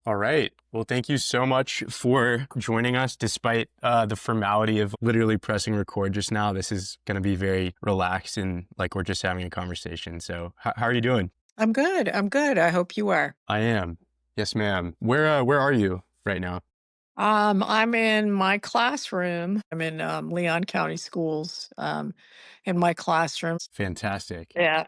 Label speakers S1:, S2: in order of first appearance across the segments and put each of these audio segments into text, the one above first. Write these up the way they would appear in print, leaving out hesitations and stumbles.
S1: All right. Well, thank you so much for joining us despite the formality of literally pressing record just now. This is going to be very relaxed and like we're just having a conversation. So how are you doing?
S2: I'm good. I'm good. I hope you are.
S1: I am. Yes, ma'am. Where are you right now?
S2: I'm in my classroom. I'm in Leon County Schools. In my classroom.
S1: Fantastic.
S2: Yeah.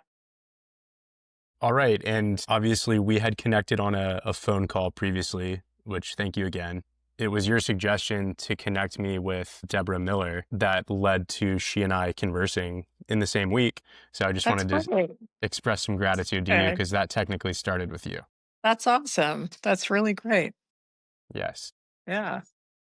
S1: All right. And obviously we had connected on a phone call previously, which thank you again. It was your suggestion to connect me with Deborah Miller that led to she and I conversing in the same week. So I just
S2: That's
S1: wanted to
S2: great.
S1: express some gratitude to you
S2: Okay.
S1: because that technically started with you.
S2: That's awesome. That's really great.
S1: Yes.
S2: Yeah.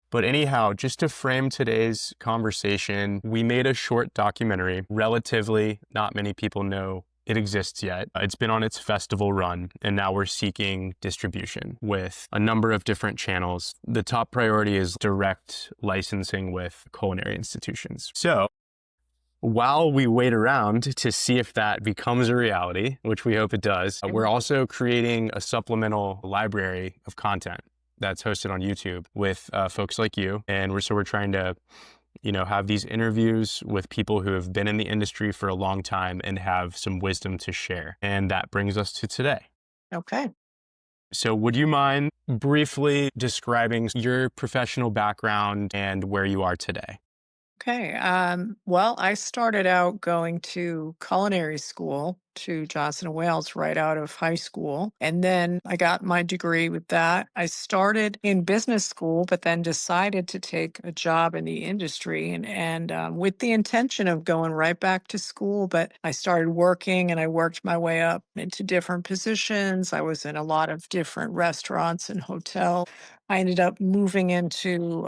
S1: But anyhow, just to frame today's conversation, we made a short documentary. Relatively, not many people know it exists yet. It's been on its festival run, and now we're seeking distribution with a number of different channels. The top priority is direct licensing with culinary institutions. So while we wait around to see if that becomes a reality, which we hope it does, we're
S2: Mhm.
S1: also creating a supplemental library of content that's hosted on YouTube with folks like you. And we're trying to, have these interviews with people who have been in the industry for a long time and have some wisdom to share. And that brings us to today.
S2: Okay.
S1: So would you mind briefly describing your professional background and where you are today?
S2: Okay. Well, I started out going to culinary school to Johnson and Wales right out of high school. And then I got my degree with that. I started in business school, but then decided to take a job in the industry and with the intention of going right back to school. But I started working and I worked my way up into different positions. I was in a lot of different restaurants and hotels. I ended up moving into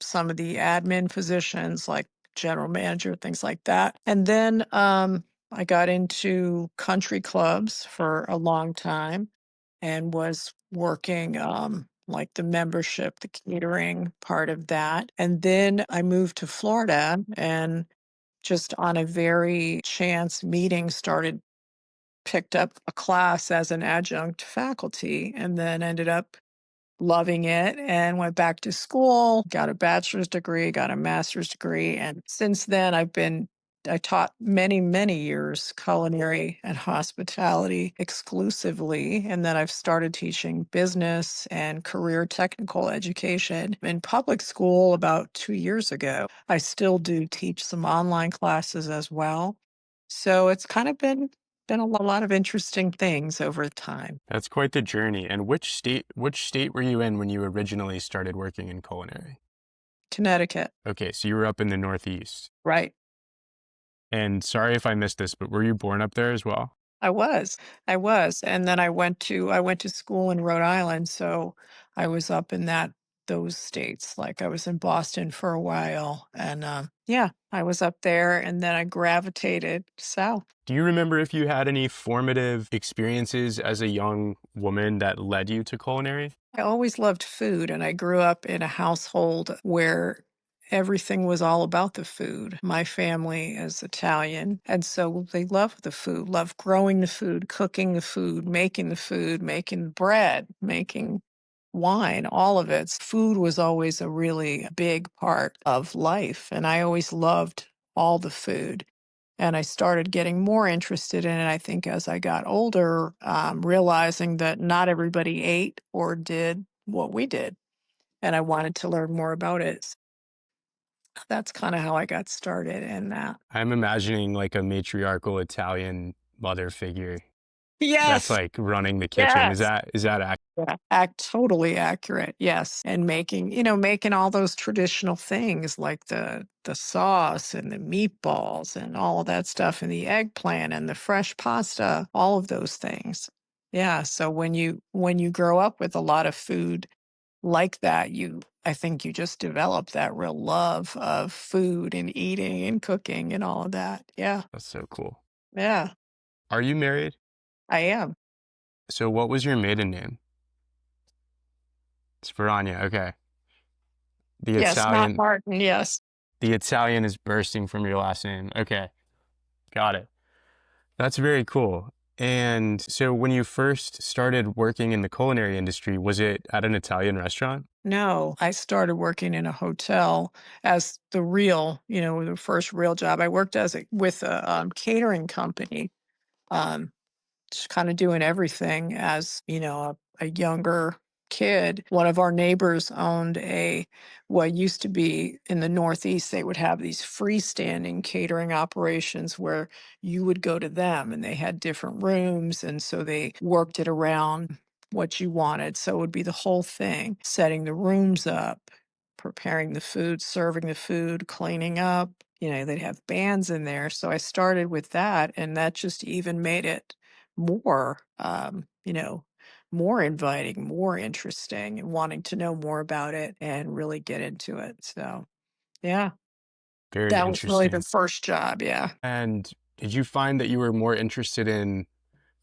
S2: some of the admin positions like general manager, things like that. And then I got into country clubs for a long time and was working like the membership, the catering part of that. And then I moved to Florida and just on a very chance meeting started picked up a class as an adjunct faculty and then ended up loving it and went back to school, got a bachelor's degree, got a master's degree. And since then, I taught many, many years culinary and hospitality exclusively. And then I've started teaching business and career technical education in public school about 2 years ago. I still do teach some online classes as well. So it's kind of been a lot of interesting things over time.
S1: That's quite the journey. And which state were you in when you originally started working in culinary?
S2: Connecticut,
S1: Okay, so you were up in the Northeast.
S2: right?
S1: And sorry if I missed this, but were you born up there as well?
S2: I was. I was, and then I went to school in Rhode Island, so I was up in those states. Like, I was in Boston for a while, and, yeah, I was up there, and then I gravitated south.
S1: Do you remember if you had any formative experiences as a young woman that led you to culinary?
S2: I always loved food, and I grew up in a household where everything was all about the food. My family is Italian, and so they love the food, love growing the food, cooking the food, making bread, making wine, all of it. Food was always a really big part of life, and I always loved all the food. And I started getting more interested in it, I think, as I got older, realizing that not everybody ate or did what we did. And I wanted to learn more about it. So that's kind of how I got started in that.
S1: I'm imagining like a matriarchal Italian mother figure that's
S2: Yes.
S1: like running the kitchen. Is
S2: Yes.
S1: that is that accurate?
S2: Yeah. Totally accurate. Yes. And making all those traditional things like the sauce and the meatballs and all of that stuff and the eggplant and the fresh pasta, all of those things. Yeah. So when you grow up with a lot of food like that, I think you just develop that real love of food and eating and cooking and all of that. Yeah.
S1: That's so cool.
S2: Yeah.
S1: Are you married?
S2: I am.
S1: So what was your maiden name? Sperania. Okay. The
S2: Yes, not
S1: Italian
S2: Martin. Yes.
S1: the Italian is bursting from your last name. Okay. Got it. That's very cool. And so when you first started working in the culinary industry, was it at an Italian restaurant?
S2: No, I started working in a hotel as the real, the first real job. I worked with a catering company. Um, just kind of doing everything as, a younger kid. One of our neighbors owned what used to be in the Northeast, they would have these freestanding catering operations where you would go to them and they had different rooms. And so they worked it around what you wanted. So it would be the whole thing, setting the rooms up, preparing the food, serving the food, cleaning up. They'd have bands in there. So I started with that, and that just even made it more, more inviting, more interesting, and wanting to know more about it and really get into it. So, yeah,
S1: Very
S2: that was really the
S1: interesting.
S2: first job. Yeah.
S1: And did you find that you were more interested in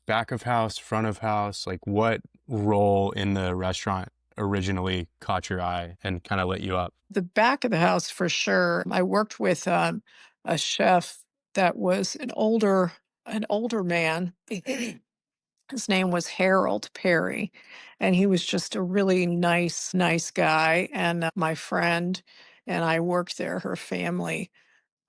S1: back of house, front of house? Like what role in the restaurant originally caught your eye and kind of lit you up?
S2: The back of the house for sure. I worked with a chef that was an older man. His name was Harold Perry, and he was just a really nice guy. And my friend and I worked there. Her family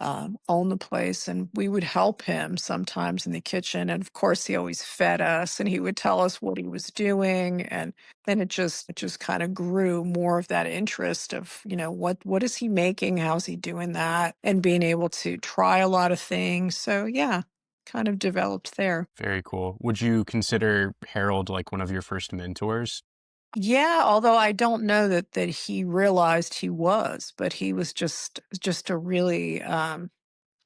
S2: owned the place, and we would help him sometimes in the kitchen. And of course, he always fed us, and he would tell us what he was doing. And then it just kind of grew more of that interest of, what is he making? How's he doing that? And being able to try a lot of things. So yeah, kind of developed there.
S1: Very cool. Would you consider Harold like one of your first mentors?
S2: Yeah, although I don't know that he realized he was, but he was just a really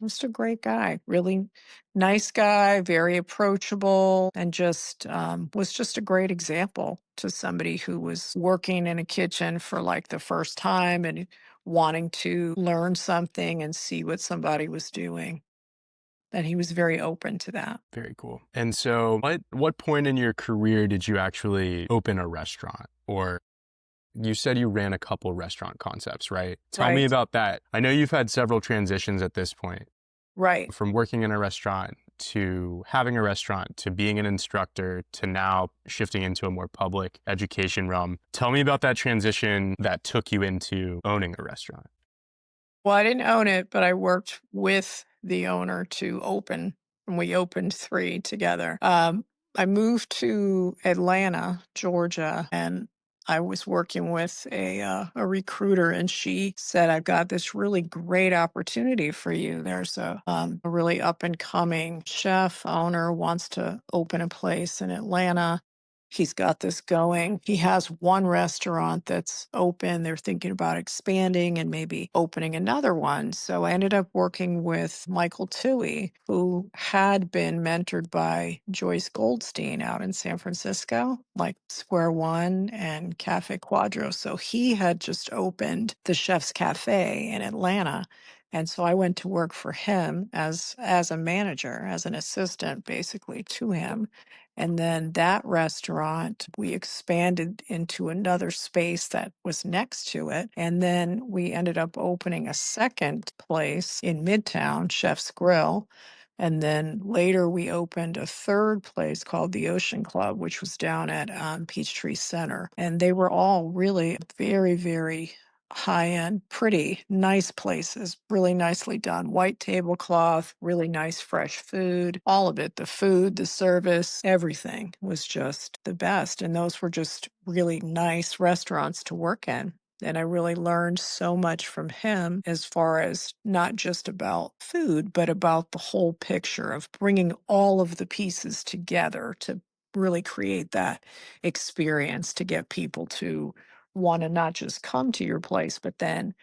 S2: just a great guy, really nice guy, very approachable, and just was just a great example to somebody who was working in a kitchen for like the first time and wanting to learn something and see what somebody was doing. And he was very open to that.
S1: Very cool. And so what point in your career did you actually open a restaurant? Or you said you ran a couple restaurant concepts, right? Tell me
S2: Right.
S1: about that. I know you've had several transitions at this point,
S2: Right.
S1: from working in a restaurant to having a restaurant to being an instructor to now shifting into a more public education realm. Tell me about that transition that took you into owning a restaurant.
S2: Well, I didn't own it, but I worked with the owner to open, and we opened 3 together. I moved to Atlanta, Georgia, and I was working with a recruiter, and she said, "I've got this really great opportunity for you. There's a really up and coming chef owner wants to open a place in Atlanta. He's got this going. He has one restaurant that's open. They're thinking about expanding and maybe opening another one." So I ended up working with Michael Toohey, who had been mentored by Joyce Goldstein out in San Francisco, like Square One and Cafe Quadro. So he had just opened the Chef's Cafe in Atlanta. And so I went to work for him as a manager, as an assistant basically to him. And then that restaurant, we expanded into another space that was next to it. And then we ended up opening a second place in Midtown, Chef's Grill. And then later we opened a third place called the Ocean Club, which was down at Peachtree Center. And they were all really very, very high end, pretty nice places, really nicely done. White tablecloth, really nice fresh food, all of it. The food, the service, everything was just the best. And those were just really nice restaurants to work in. And I really learned so much from him as far as not just about food, but about the whole picture of bringing all of the pieces together to really create that experience to get people to want to not just come to your place, but then,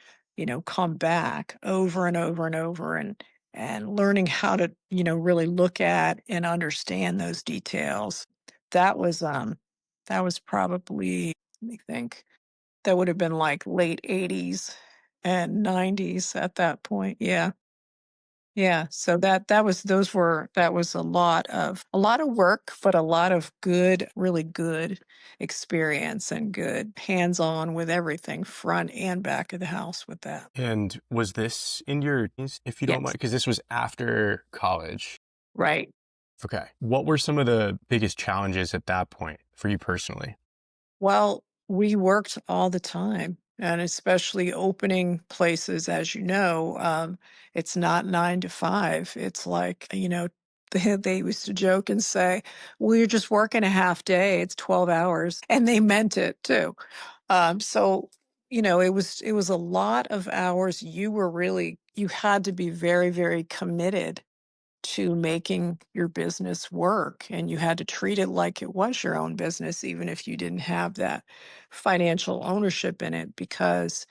S2: come back over and over and over and learning how to, really look at and understand those details. That was that was probably, let me think, that would have been like late 80s and 90s at that point. Yeah. Yeah, so that was a lot of work, but a lot of good, really good experience and good hands-on with everything front and back of the house with that.
S1: And was this in your, if you don't mind,
S2: Yes.
S1: because this was after college.
S2: Right.
S1: Okay. What were some of the biggest challenges at that point for you personally?
S2: Well, we worked all the time, and especially opening places, as you know, it's not 9 to 5. It's like, they used to joke and say, "Well, you're just working a half day. It's 12 hours." And they meant it too. So, it was a lot of hours. You had to be very, very committed to making your business work, and you had to treat it like it was your own business even if you didn't have that financial ownership in it because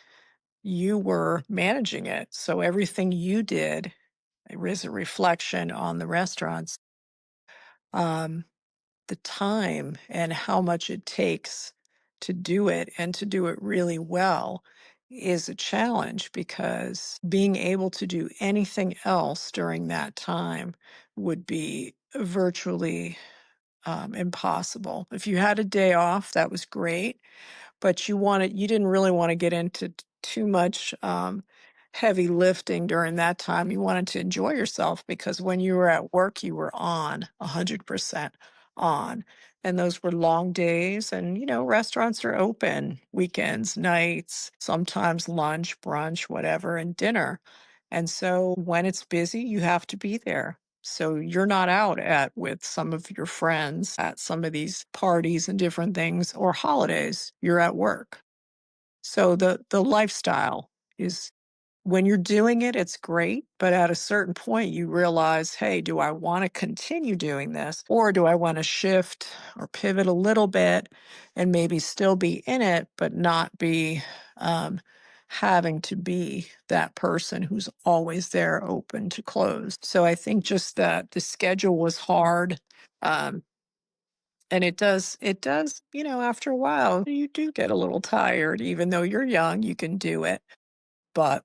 S2: you were managing it. So everything you did is a reflection on the restaurants. Um, the time and how much it takes to do it and to do it really well is a challenge because being able to do anything else during that time would be virtually impossible. If you had a day off, that was great, but you didn't really want to get into too much heavy lifting during that time. You wanted to enjoy yourself because when you were at work, you were on 100% on. And those were long days. And, restaurants are open weekends, nights, sometimes lunch, brunch, whatever, and dinner. And so when it's busy, you have to be there. So you're not out at with some of your friends at some of these parties and different things or holidays. You're at work. So the lifestyle is when you're doing it, it's great, but at a certain point you realize, "Hey, do I wanna continue doing this, or do I wanna shift or pivot a little bit and maybe still be in it, but not be, um, having to be that person who's always there open to close?" So I think just that the schedule was hard, um, and it does, after a while, you do get a little tired, even though you're young, you can do it, but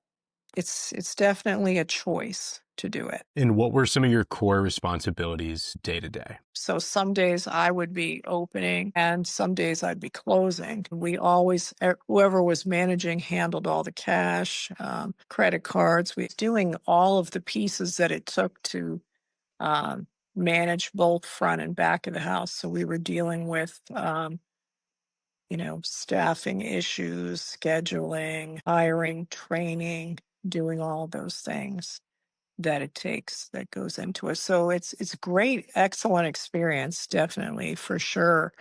S2: it's definitely a choice to do it.
S1: And what were some of your core responsibilities day to day?
S2: So some days I would be opening and some days I'd be closing. We always, whoever was managing handled all the cash, credit cards. We doing all of the pieces that it took to um, manage both front and back of the house. So we were dealing with, staffing issues, scheduling, hiring, training, doing all those things that it takes that goes into it. So it's great, excellent experience, definitely for sure,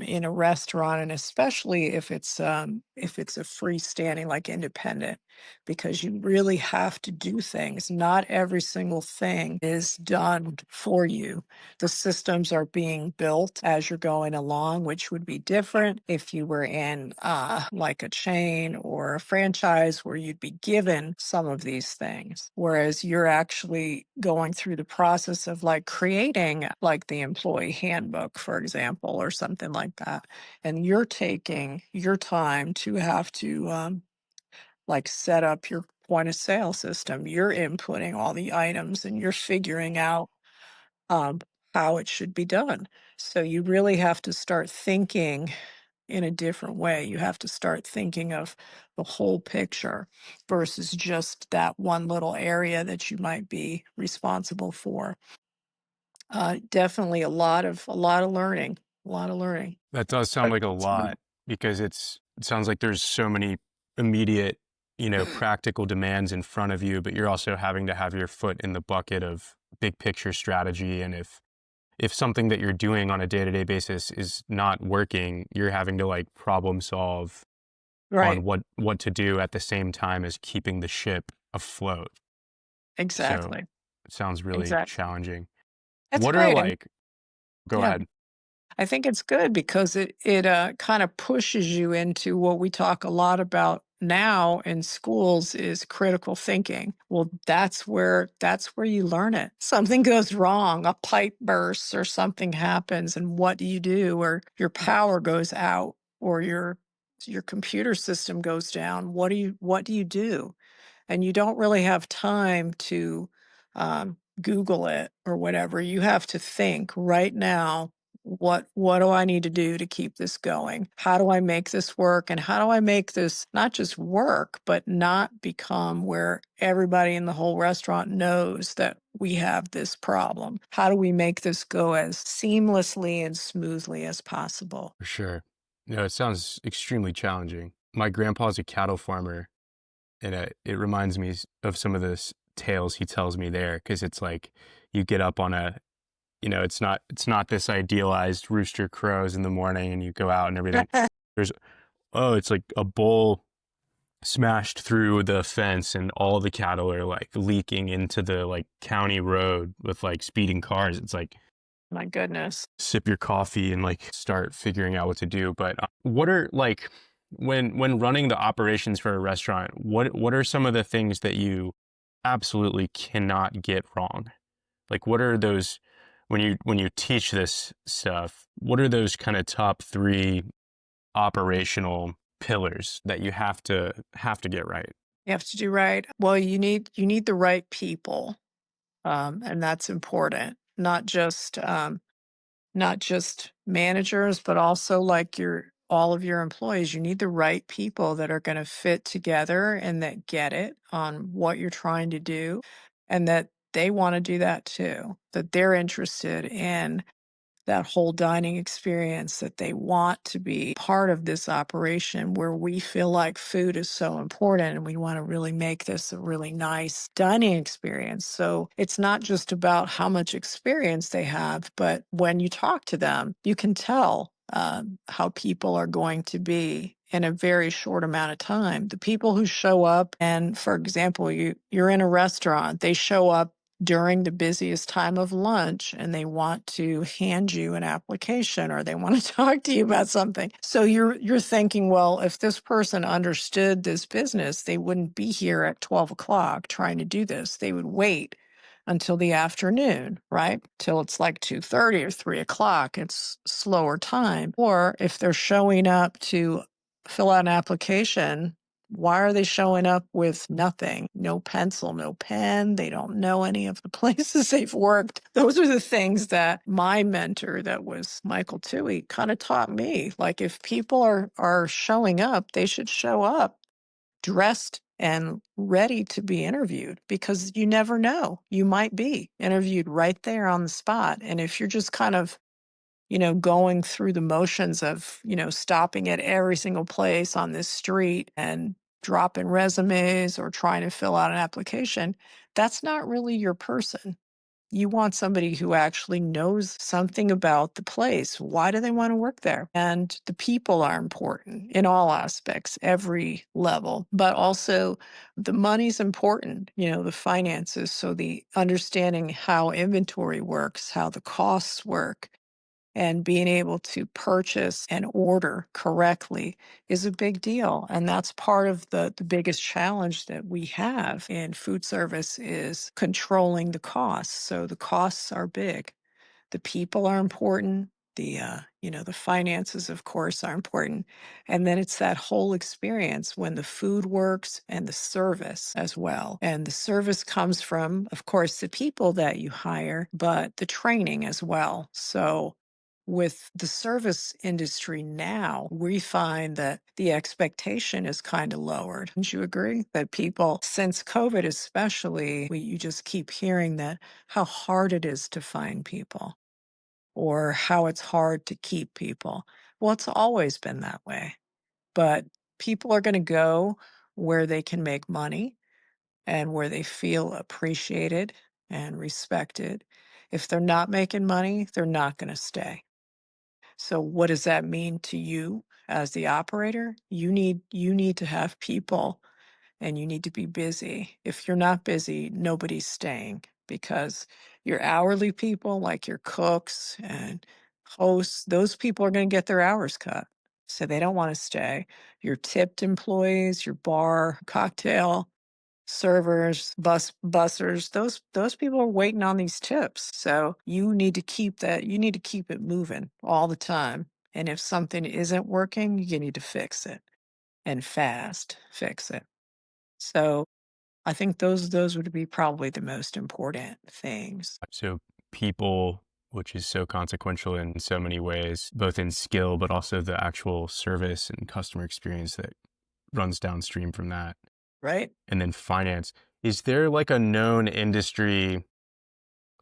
S2: in a restaurant, and especially if it's a freestanding like independent, because you really have to do things. Not every single thing is done for you. The systems are being built as you're going along, which would be different if you were in like a chain or a franchise where you'd be given some of these things. Whereas you're actually going through the process of like creating like the employee handbook, for example, or something like that. And you're taking your time to have to like set up your point of sale system. You're inputting all the items and you're figuring out um, how it should be done. So you really have to start thinking in a different way. You have to start thinking of the whole picture versus just that one little area that you might be responsible for. Definitely a lot of learning, a lot of learning.
S1: That does sound like a lot because it sounds like there's so many immediate, practical demands in front of you, but you're also having to have your foot in the bucket of big picture strategy. And if something that you're doing on a day-to-day basis is not working, you're having to like problem solve
S2: Right.
S1: on what to do at the same time as keeping the ship afloat. So
S2: Exactly.
S1: it sounds really
S2: Exactly.
S1: challenging.
S2: That's
S1: What are
S2: great. And
S1: like, go
S2: yeah.
S1: ahead.
S2: I think it's good because it kind of pushes you into what we talk a lot about now in schools is critical thinking. Well, that's where you learn it. Something goes wrong, a pipe bursts or something happens, and what do you do? Or your power goes out, or your computer system goes down. What do you do? And you don't really have time to Google it or whatever. You have to think right now What do I need to do to keep this going? How do I make this work? And how do I make this not just work, but not become where everybody in the whole restaurant knows that we have this problem? How do we make this go as seamlessly and smoothly as possible?
S1: For sure. No, it sounds extremely challenging. My grandpa's a cattle farmer, and it reminds me of some of the tales he tells me there, because it's like you get up on a, it's not this idealized rooster crows in the morning and you go out and everything. There's, oh, it's like a bull smashed through the fence and all the cattle are like leaking into the like county road with like speeding cars. It's like,
S2: My goodness.
S1: sip your coffee and like start figuring out what to do. But what are like, when running the operations for a restaurant, what are some of the things that you absolutely cannot get wrong? Like, what are those, when you teach this stuff, what are those kind of top three operational pillars that you have to get right?
S2: You have to do right. Well, you need the right people, and that's important. Not just managers, but also like your all of your employees. You need the right people that are going to fit together and that get it on what you're trying to do, and that they want to do that too. That they're interested in that whole dining experience, that they want to be part of this operation where we feel like food is so important and we want to really make this a really nice dining experience. So it's not just about how much experience they have, but when you talk to them, you can tell how people are going to be in a very short amount of time. The people who show up, and for example, you're in a restaurant, they show up during the busiest time of lunch and they want to hand you an application or they want to talk to you about something. So you're thinking, well, if this person understood this business, they wouldn't be here at 12 o'clock trying to do this. They would wait until the afternoon, right? Till it's like 2:30 or 3 o'clock. It's slower time. Or if they're showing up to fill out an application, why are they showing up with nothing? No pencil, no pen. They don't know any of the places they've worked. Those are the things that my mentor, that was Michael Toohey, kind of taught me. Like if people are showing up, they should show up dressed and ready to be interviewed, because you never know. You might be interviewed right there on the spot. And if you're just kind of going through the motions of, stopping at every single place on this street and dropping resumes or trying to fill out an application, that's not really your person. You want somebody who actually knows something about the place. Why do they want to work there? And the people are important in all aspects, every level, but also the money's important, the finances. So the understanding how inventory works, how the costs work, and being able to purchase and order correctly is a big deal. And that's part of the biggest challenge that we have in food service, is controlling the costs. So the costs are big. The people are important. The finances, of course, are important. And then it's that whole experience when the food works, and the service as well. And the service comes from, of course, the people that you hire, but the training as well. So with the service industry now, we find that the expectation is kind of lowered. Don't you agree that people, since COVID especially, you just keep hearing that how hard it is to find people, or how it's hard to keep people? Well, it's always been that way. But people are going to go where they can make money and where they feel appreciated and respected. If they're not making money, they're not going to stay. So what does that mean to you as the operator? You need to have people, and you need to be busy. If you're not busy, nobody's staying, because your hourly people, like your cooks and hosts, those people are going to get their hours cut. So they don't want to stay. Your tipped employees, your bar, cocktail servers, bussers, those people are waiting on these tips. So you need to keep it moving all the time. And if something isn't working, you need to fix it, and fast fix it. So I think those would be probably the most important things.
S1: So people which is so consequential in so many ways, both in skill, but also the actual service and customer experience that runs downstream from that.
S2: right?
S1: And then finance. Is there like a known industry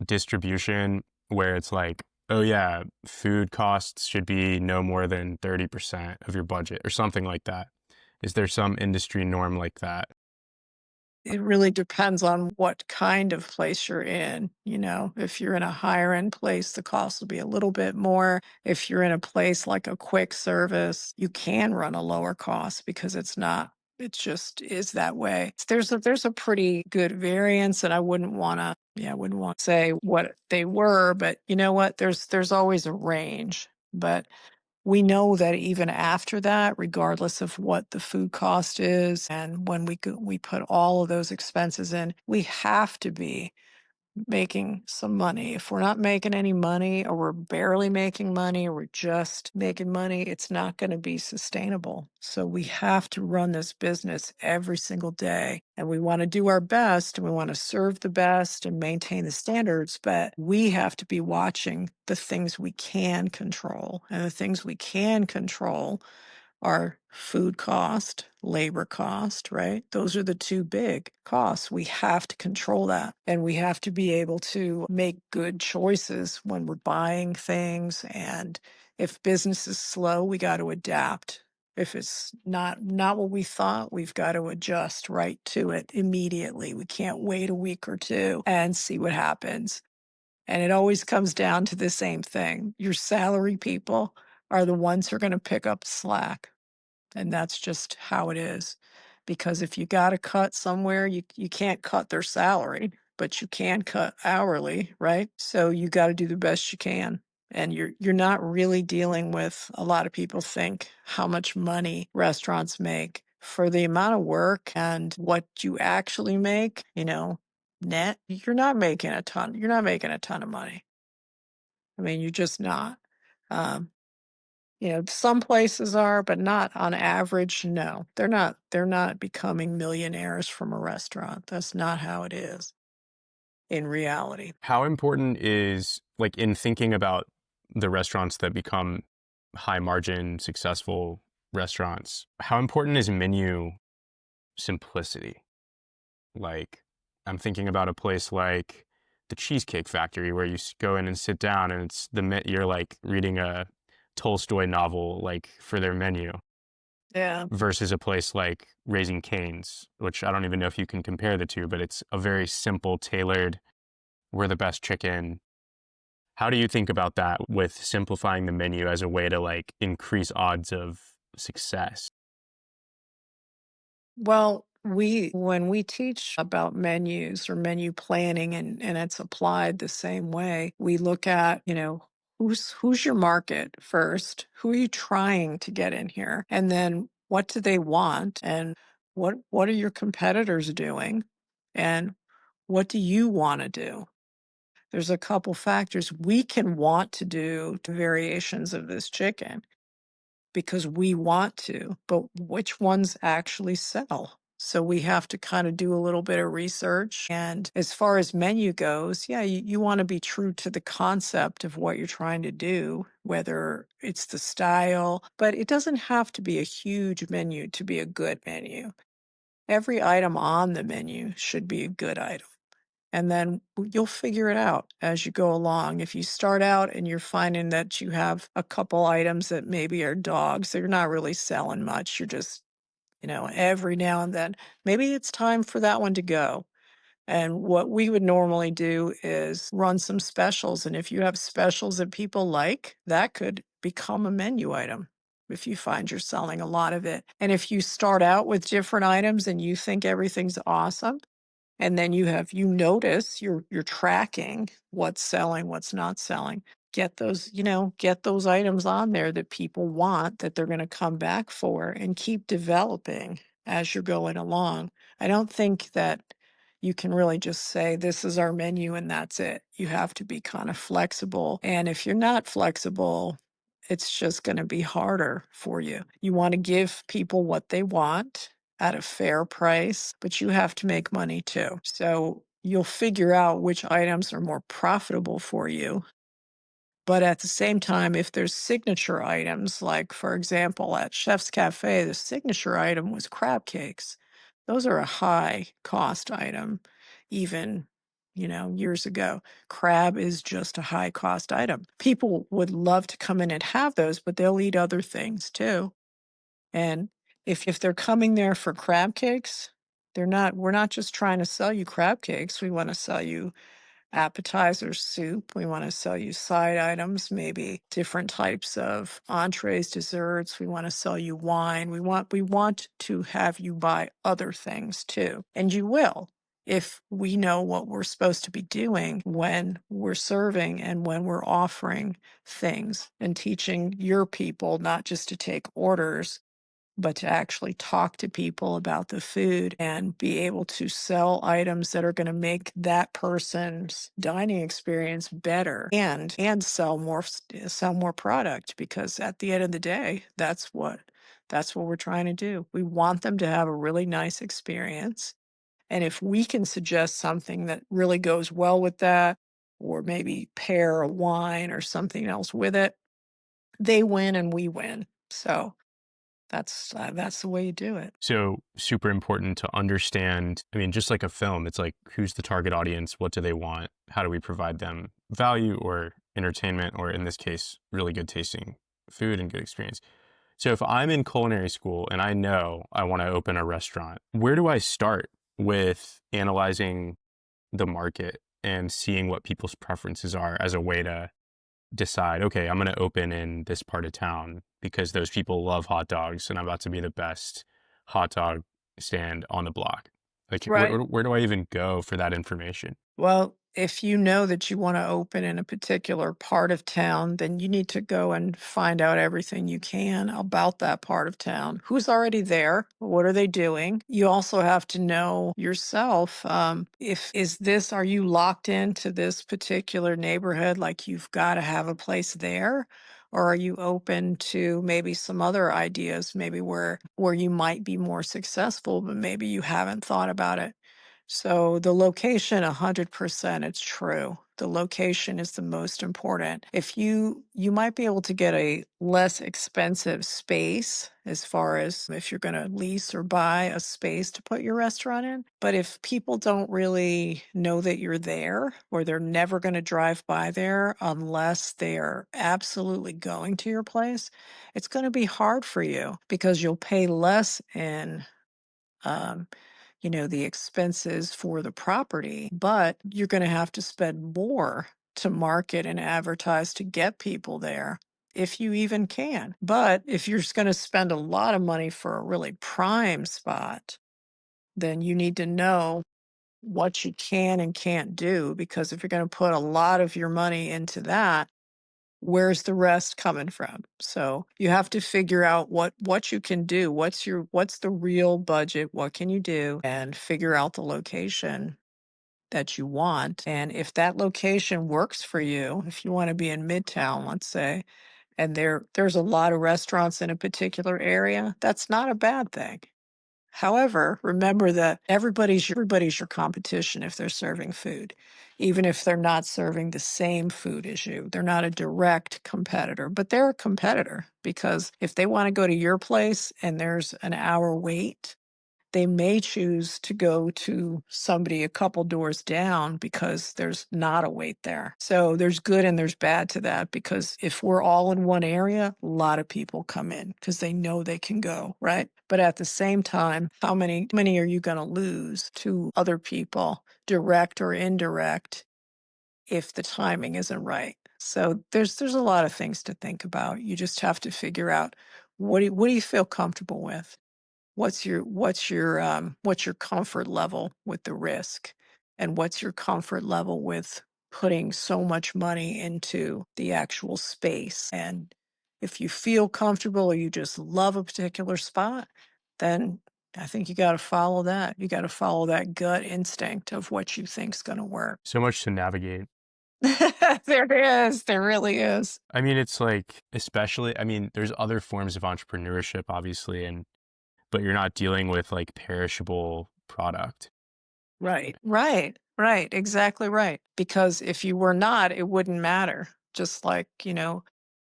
S1: distribution where it's like, oh yeah, food costs should be no more than 30% of your budget or something like that? Is there some industry norm like that?
S2: It really depends on what kind of place you're in. If you're in a higher end place, the cost will be a little bit more. If you're in a place like a quick service, you can run a lower cost because it just is that way. There's a pretty good variance, and I wouldn't want to say what they were, but you know what? There's always a range. But we know that even after that, regardless of what the food cost is, and when we put all of those expenses in, we have to be making some money. If we're not making any money, or we're barely making money, or we're just making money, it's not going to be sustainable. So we have to run this business every single day. And we want to do our best, and we want to serve the best and maintain the standards, but we have to be watching the things we can control. And the things we can control our food cost, labor cost, right? Those are the two big costs. We have to control that. And we have to be able to make good choices when we're buying things. And if business is slow, we got to adapt. If it's not what we thought, we've got to adjust right to it immediately. We can't wait a week or two and see what happens. And it always comes down to the same thing. Your salary people are the ones who are going to pick up slack. And that's just how it is. Because if you got to cut somewhere, you can't cut their salary, but you can cut hourly, right? So you got to do the best you can. And you're not really dealing with, a lot of people think, how much money restaurants make for the amount of work and what you actually make, net. You're not making a ton. You're not making a ton of money. I mean, you're just not. Um, some places are, but not on average. No, they're not becoming millionaires from a restaurant. That's not how it is in reality.
S1: How important is, like, in thinking about the restaurants that become high margin, successful restaurants, how important is menu simplicity? Like, I'm thinking about a place like the Cheesecake Factory where you go in and sit down and you're like reading a Tolstoy novel, like, for their menu,
S2: Yeah.
S1: versus a place like Raising Cane's, which I don't even know if you can compare the two, but it's a very simple, tailored, we're the best chicken. How do you think about that with simplifying the menu as a way to like increase odds of success?
S2: Well, when we teach about menus or menu planning, and it's applied the same way, we look at, who's your market first? Who are you trying to get in here? And then what do they want? And what are your competitors doing? And what do you want to do? There's a couple factors. We can want to do variations of this chicken because we want to, but which ones actually sell? So we have to kind of do a little bit of research. And as far as menu goes, yeah, you want to be true to the concept of what you're trying to do, whether it's the style, but it doesn't have to be a huge menu to be a good menu. Every item on the menu should be a good item. And then you'll figure it out as you go along. If you start out and you're finding that you have a couple items that maybe are dogs, they're not really selling much. You're just, every now and then, maybe it's time for that one to go. And what we would normally do is run some specials. And if you have specials that people like, that could become a menu item if you find you're selling a lot of it. And if you start out with different items and you think everything's awesome, and then you notice you're tracking what's selling, what's not selling. Get those items on there that people want, that they're going to come back for, and keep developing as you're going along. I don't think that you can really just say, this is our menu and that's it. You have to be kind of flexible. And if you're not flexible, it's just going to be harder for you. You want to give people what they want at a fair price, but you have to make money too. So you'll figure out which items are more profitable for you But at the same time, if there's signature items, like for example, at Chef's Cafe, the signature item was crab cakes. Those are a high cost item, even, years ago. Crab is just a high cost item. People would love to come in and have those, but they'll eat other things too. And if they're coming there for crab cakes, we're not just trying to sell you crab cakes. We want to sell you appetizer soup. We want to sell you side items, maybe different types of entrees, desserts. We want to sell you wine. We want to have you buy other things too. And you will if we know what we're supposed to be doing when we're serving and when we're offering things and teaching your people not just to take orders but to actually talk to people about the food and be able to sell items that are going to make that person's dining experience better and sell more product, because at the end of the day, that's what we're trying to do. We want them to have a really nice experience. And if we can suggest something that really goes well with that, or maybe pair a wine or something else with it, they win and we win. So that's the way you do it.
S1: So super important to understand. I mean, just like a film, it's like, who's the target audience? What do they want? How do we provide them value or entertainment, or in this case, really good tasting food and good experience? So if I'm in culinary school and I know I want to open a restaurant, where do I start with analyzing the market and seeing what people's preferences are as a way to decide, okay, I'm going to open in this part of town because those people love hot dogs and I'm about to be the best hot dog stand on the block? Like,
S2: Right.
S1: where do I even go for that information?
S2: Well, if you know that you want to open in a particular part of town, then you need to go and find out everything you can about that part of town. Who's already there? What are they doing? You also have to know yourself. If is this, are you locked into this particular neighborhood? Like you've got to have a place there? Or are you open to maybe some other ideas, maybe where you might be more successful, but maybe you haven't thought about it? So the location, 100%, it's true. The location is the most important. If you might be able to get a less expensive space as far as if you're going to lease or buy a space to put your restaurant in. But if people don't really know that you're there, or they're never going to drive by there unless they are absolutely going to your place, it's going to be hard for you because you'll pay less in um, the expenses for the property, but you're going to have to spend more to market and advertise to get people there, if you even can. But if you're going to spend a lot of money for a really prime spot, then you need to know what you can and can't do, because if you're going to put a lot of your money into that, where's the rest coming from? So you have to figure out what you can do. What's the real budget? What can you do? And figure out the location that you want. And if that location works for you, if you want to be in Midtown, let's say, and there's a lot of restaurants in a particular area, that's not a bad thing. However, remember that everybody's your competition if they're serving food, even if they're not serving the same food as you. They're not a direct competitor, but they're a competitor, because if they want to go to your place and there's an hour wait, they may choose to go to somebody a couple doors down because there's not a wait there. So there's good and there's bad to that, because if we're all in one area, a lot of people come in because they know they can go, right? But at the same time, how many are you going to lose to other people, direct or indirect, if the timing isn't right? So there's a lot of things to think about. You just have to figure out, what do you feel comfortable with? What's your comfort level with the risk? And what's your comfort level with putting so much money into the actual space? And if you feel comfortable or you just love a particular spot, then I think you got to follow that. You got to follow that gut instinct of what you think's going to work.
S1: So much to navigate.
S2: There is. There really is.
S1: I mean, it's like, especially, I mean, there's other forms of entrepreneurship, obviously, but you're not dealing with like perishable product.
S2: Right. Right. Right. Exactly right. Because if you were not, it wouldn't matter. Just like,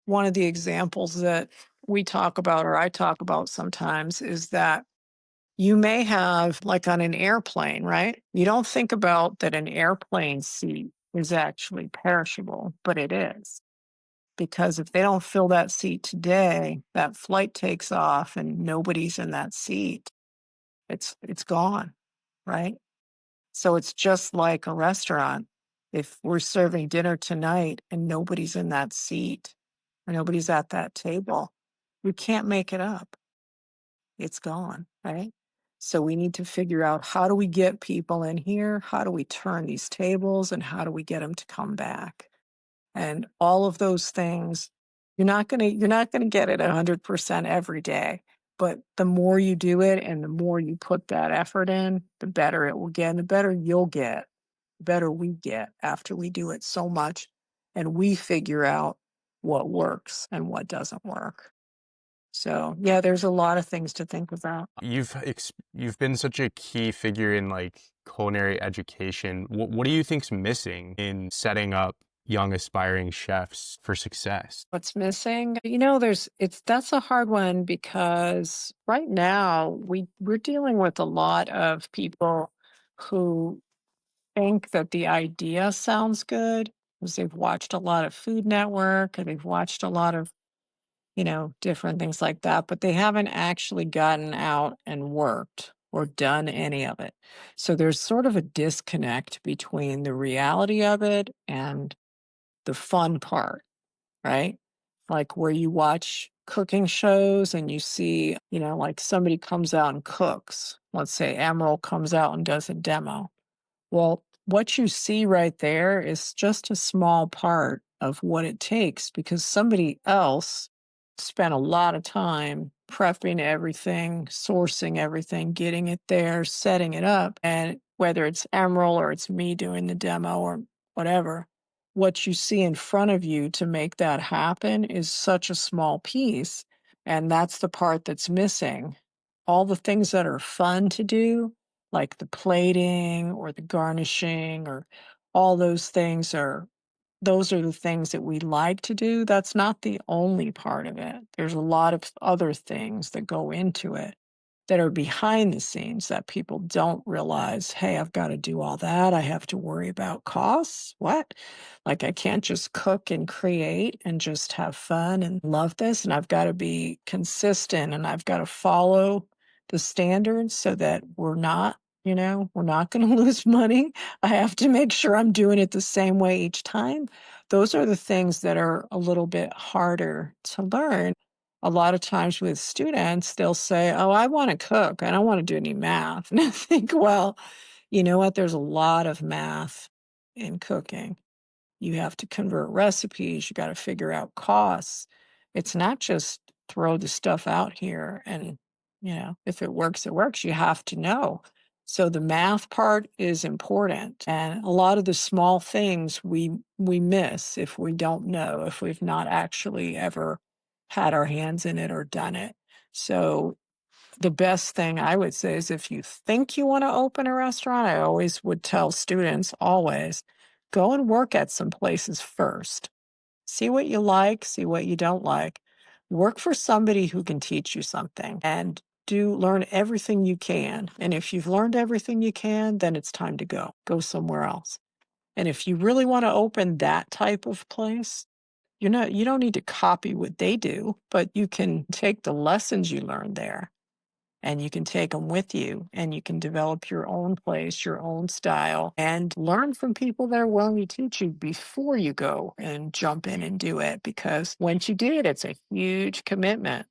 S2: one of the examples that we talk about or I talk about sometimes is that you may have, like on an airplane, right? You don't think about that an airplane seat is actually perishable, but it is. Because if they don't fill that seat today, that flight takes off and nobody's in that seat. It's gone, right? So it's just like a restaurant. If we're serving dinner tonight and nobody's in that seat or nobody's at that table, we can't make it up. It's gone, right? So we need to figure out, how do we get people in here? How do we turn these tables and how do we get them to come back? And all of those things, you're not gonna get it 100% every day, but the more you do it and the more you put that effort in, the better it will get, and the better you'll get, the better we get after we do it so much and we figure out what works and what doesn't work. So, yeah, there's a lot of things to think about.
S1: You've been such a key figure in like culinary education. What do you think's missing in setting up young aspiring chefs for success?
S2: What's missing? That's a hard one because right now we're dealing with a lot of people who think that the idea sounds good because they've watched a lot of Food Network and they've watched a lot of, different things like that, but they haven't actually gotten out and worked or done any of it. So there's sort of a disconnect between the reality of it and the fun part, right? Like where you watch cooking shows and you see, like somebody comes out and cooks. Let's say Emerald comes out and does a demo. Well, what you see right there is just a small part of what it takes because somebody else spent a lot of time prepping everything, sourcing everything, getting it there, setting it up. And whether it's Emerald or it's me doing the demo or whatever, what you see in front of you to make that happen is such a small piece. And that's the part that's missing. All the things that are fun to do, like the plating or the garnishing or all those are the things that we like to do. That's not the only part of it. There's a lot of other things that go into it that are behind the scenes that people don't realize. Hey, I've got to do all that. I have to worry about costs. What? Like, I can't just cook and create and just have fun and love this. And I've got to be consistent and I've got to follow the standards so that we're not going to lose money. I have to make sure I'm doing it the same way each time. Those are the things that are a little bit harder to learn. A lot of times with students, they'll say, "Oh, I want to cook. I don't want to do any math." And I think, well, you know what? There's a lot of math in cooking. You have to convert recipes, you gotta figure out costs. It's not just throw the stuff out here and, if it works, it works. You have to know. So the math part is important, and a lot of the small things we miss if we don't know, if we've not actually ever had our hands in it or done it. So the best thing I would say is if you think you wanna open a restaurant, I always would tell students, always, go and work at some places first. See what you like, see what you don't like. Work for somebody who can teach you something and do learn everything you can. And if you've learned everything you can, then it's time to go. Go somewhere else. And if you really wanna open that type of place, you don't need to copy what they do, but you can take the lessons you learned there and you can take them with you and you can develop your own place, your own style, and learn from people that are willing to teach you before you go and jump in and do it. Because once you do it, it's a huge commitment,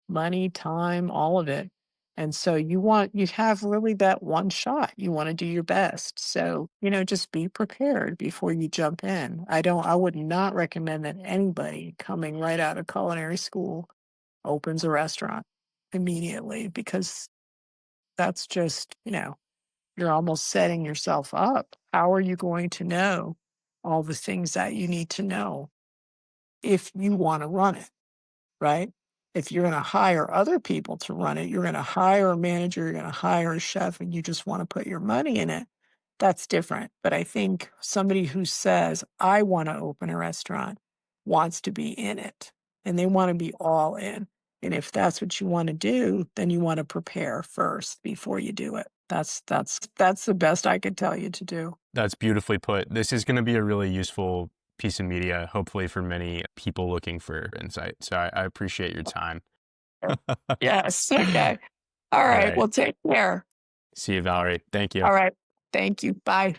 S2: money, time, all of it. And so you have really that one shot. You want to do your best. So, just be prepared before you jump in. I would not recommend that anybody coming right out of culinary school opens a restaurant immediately because that's just, you're almost setting yourself up. How are you going to know all the things that you need to know if you want to run it, right? If you're going to hire other people to run it, you're going to hire a manager, you're going to hire a chef, and you just want to put your money in it. That's different. But I think somebody who says, I want to open a restaurant, wants to be in it, and they want to be all in. And if that's what you want to do, then you want to prepare first before you do it. That's the best I could tell you to do.
S1: That's beautifully put. This is going to be a really useful piece of media, hopefully for many people looking for insight. So I appreciate your time.
S2: Yes. Okay. All
S1: All
S2: right.
S1: right.
S2: Well, take care.
S1: See you, Valerie. Thank you.
S2: All right. Thank you. Bye.